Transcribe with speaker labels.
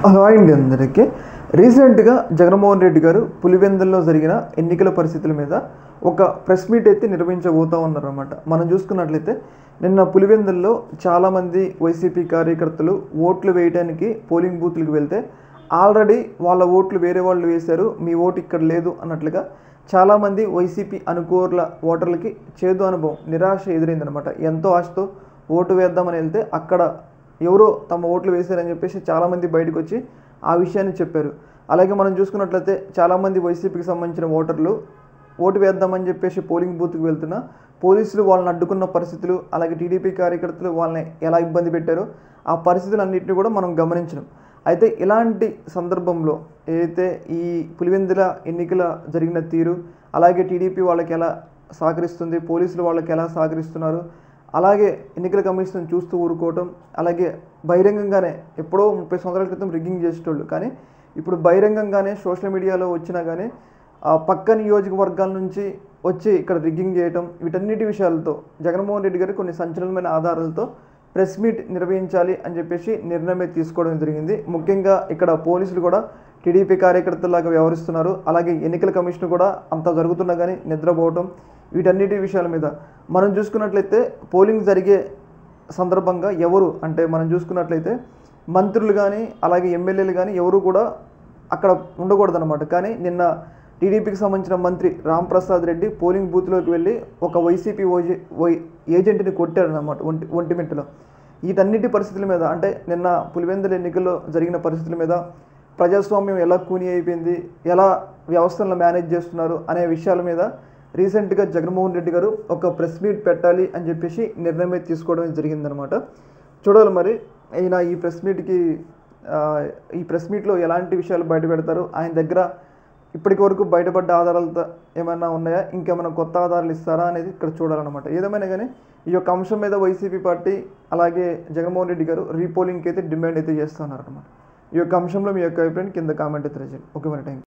Speaker 1: Hello అండి అందరికీ. రీసెంట్గా జగన్మోహన్ రెడ్డి గారు పులివెందుల్లో జరిగిన ఎన్నికల పరిస్థితుల మీద ఒక ప్రెస్ మీట్ అయితే నిర్వహించబోతూ ఉన్నారన్నమాట. మనం చూసుకున్నట్లయితే నిన్న పులివెందుల్లో చాలామంది వైసీపీ కార్యకర్తలు ఓట్లు వేయడానికి పోలింగ్ బూత్లకు వెళ్తే ఆల్రెడీ వాళ్ళ ఓట్లు వేరే వాళ్ళు వేశారు, మీ ఓటు ఇక్కడ లేదు అన్నట్లుగా చాలామంది వైసీపీ అనుకూల ఓటర్లకి చేదు అనుభవం, నిరాశ ఎదురైందనమాట. ఎంతో ఆశతో ఓటు వేద్దామని వెళ్తే అక్కడ ఎవరో తమ ఓట్లు వేశారని చెప్పేసి చాలామంది బయటకు వచ్చి ఆ విషయాన్ని చెప్పారు. అలాగే మనం చూసుకున్నట్లయితే చాలామంది వైసీపీకి సంబంధించిన ఓటర్లు ఓటు వేద్దామని చెప్పేసి పోలింగ్ బూత్కి వెళ్తున్నా పోలీసులు వాళ్ళని అడ్డుకున్న పరిస్థితులు, అలాగే టీడీపీ కార్యకర్తలు వాళ్ళని ఎలా ఇబ్బంది పెట్టారో ఆ పరిస్థితులన్నింటినీ కూడా మనం గమనించడం. అయితే ఇలాంటి సందర్భంలో ఏదైతే ఈ పులివెందుల ఎన్నికల జరిగిన తీరు, అలాగే టీడీపీ వాళ్ళకి ఎలా సహకరిస్తుంది, పోలీసులు వాళ్ళకి ఎలా సహకరిస్తున్నారు, అలాగే ఎన్నికల కమిషన్ చూస్తూ ఊరుకోవటం, అలాగే బహిరంగంగానే ఎప్పుడో 30 సంవత్సరాల క్రితం రిగ్గింగ్ చేసేటోళ్ళు కానీ ఇప్పుడు బహిరంగంగానే సోషల్ మీడియాలో వచ్చినా కానీ పక్క నియోజకవర్గాల నుంచి వచ్చి ఇక్కడ రిగ్గింగ్ చేయటం, వీటన్నిటి విషయాలతో జగన్మోహన్ రెడ్డి గారు కొన్ని సంచలనమైన ఆధారాలతో ప్రెస్ మీట్ నిర్వహించాలి అని చెప్పేసి నిర్ణయం తీసుకోవడం జరిగింది. ముఖ్యంగా ఇక్కడ పోలీసులు కూడా టీడీపీ కార్యకర్తలాగా వ్యవహరిస్తున్నారు. అలాగే ఎన్నికల కమిషన్ కూడా అంత జరుగుతున్నా కానీ నిద్రపోవటం, వీటన్నిటి విషయాల మీద మనం చూసుకున్నట్లయితే పోలింగ్ జరిగే సందర్భంగా ఎవరు అంటే మనం చూసుకున్నట్లయితే మంత్రులు కానీ అలాగే ఎమ్మెల్యేలు కానీ ఎవరు కూడా అక్కడ ఉండకూడదన్నమాట. కానీ నిన్న టీడీపీకి సంబంధించిన మంత్రి రాంప్రసాద్ రెడ్డి పోలింగ్ బూత్లోకి వెళ్ళి ఒక వైసీపీ ఏజెంట్ని కొట్టారన్నమాట ఒంటిమిట్టలో. వీటన్నిటి పరిస్థితుల మీద అంటే నిన్న పులివెందుల ఎన్నికల్లో జరిగిన పరిస్థితుల మీద ప్రజాస్వామ్యం ఎలా కూని అయిపోయింది, ఎలా వ్యవస్థలను మేనేజ్ చేస్తున్నారు అనే విషయాల మీద రీసెంట్గా జగన్మోహన్ రెడ్డి గారు ఒక ప్రెస్ మీట్ పెట్టాలి అని చెప్పేసి నిర్ణయం తీసుకోవడం జరిగిందనమాట. చూడాలి మరి ఆయన ఈ ప్రెస్ మీట్లో ఎలాంటి విషయాలు బయట పెడతారు, ఆయన దగ్గర ఇప్పటికి వరకు బయటపడ్డ ఆధారాలతో ఏమైనా ఉన్నాయా, ఇంకేమైనా కొత్త ఆధారాలు ఇస్తారా అనేది ఇక్కడ చూడాలన్నమాట. ఏదేమైనా కానీ ఈ యొక్క అంశం మీద వైసీపీ పార్టీ అలాగే జగన్మోహన్ రెడ్డి గారు రీపోలింగ్కి అయితే డిమాండ్ అయితే చేస్తున్నారు అనమాట. ఈ యొక్క అంశంలో మీ యొక్క అభిప్రాయం కింద కామెంట్ అయితే చేయండి. ఓకే మరి, థ్యాంక్ యూ.